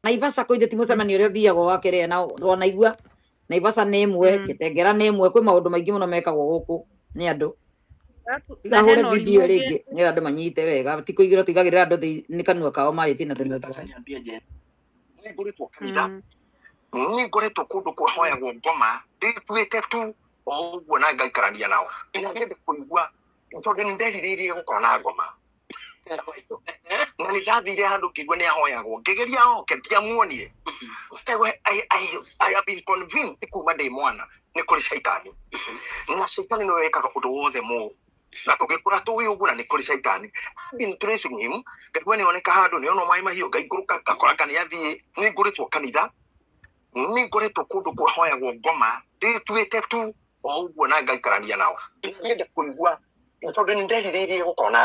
Naivasha kå ithä ti må cemanio å rä a å thiagwo wa kä rä na naigua Naivasha nä ĩmwe kä tengera nä ĩmwe kwä maå ndå maingä må no mekagwo gå kå nä andå tiga hå re video rä ngä nä andå manyite wega ti kå igä rwo tigagä rä ra andå nä kanua kao marä tina nä ngå rä two kå ndå kwa hoyagwo ngoma ndä te tu o å guo na ngaikarania nao ina ngende kå igua tondå nä nderirä gå korwo na ngoma na nä ndathire handå kä igua nä ahoyagwo ngä geria oke ndiamuonire I have been convinced kuma ndä mwana nä kå rä caitani na caitani no wekaga å ndå wothe må na tå gä kå ra tå gä å guo na nä kå rä caitani ngaigua nä oneka handå nä ona maä mahiå ngaikå rå ka ngakora kanä athiä nä ngå rä two kanitha nä ngå rä two kå ndå kwa hoyagwo ngoma ndä tuä te tu o å guo na ngaikarania nao ngende kå igua tondå nä nderirä gå korwo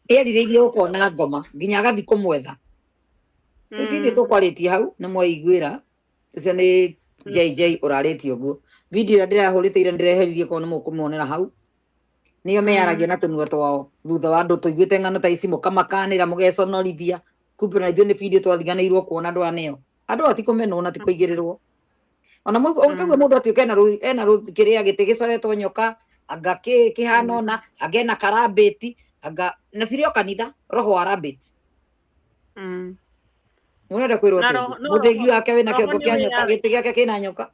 erirä gå korwo na ngoma nginya agathi kå mwetha tithä tå kwarä tie hau nä mwaiguä ra icio nä JJ å rarä tie å guo video ä rä a ndä rahå rä te ira ndä reheririe korwo nä må kå monera hau nä o meyaragia na tå nua twao thutha wa andå tå iguä te ng'ano ta ici må kamakanä ra må geconorithia kumbe na ithuä nä video twathiganä irwo kuona andå anä o andå atikå menwo na tikå igä rä rwo ona å kaigua må ndå atuä ka ena kä rä a gä tä gä coretwo nyoka anga kä hana ona anga ena karambä anga na cirä o kanitha roho wa rabbit å renda kwä rwo må thängi wake wä na kä ongo kä a nyoka gä tä gä ake kä na nyoka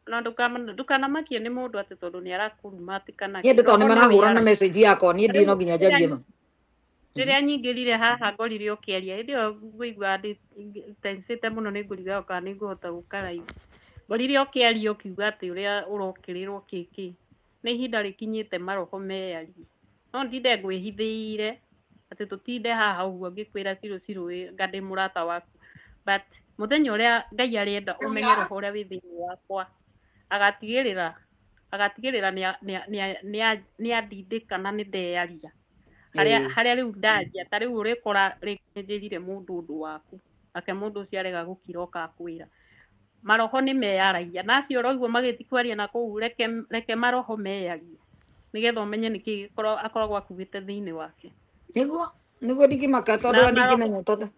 na ndukanamakie nä må ndå atä tondå nä arakåruma atikana nä ndå tondå nä marahå ra na message yakwa niä ndirä no nginya njarie ma rä rä a nyingä rire haha ngorire å kä aria hä ndä ä yo ngå igua tensä te må no nä ngå riga kana nä ngå hota gå karaihu ngorire å kä aria å kiuga atä å rä a å rokä rä rwo kä kä nä ihinda rä kinyä te maroho meyarie no ndinde ngwä hithä ire atä tå tinde haha å guo ngä kwä ra cirå ngandä må rata waku but må thenya å rä a Ngai arenda å menye roho å rä a wä thä inä wakwa agatigä rä ra nä andindä kana nä ndeyaria harä a rä u ndaria ta rä u å rä kora rä njä rire må ndå å ndå waku ake må ndå å cio arega gå kira oka kwä ra maroho nä meyaragia nacio roiguo magä ti kwaria na kå u reke maroho meyarie nä getha å menye nä kä akoragwo akuä te thä inä wake nä guo ndingä maka tondå ndingä menya tondå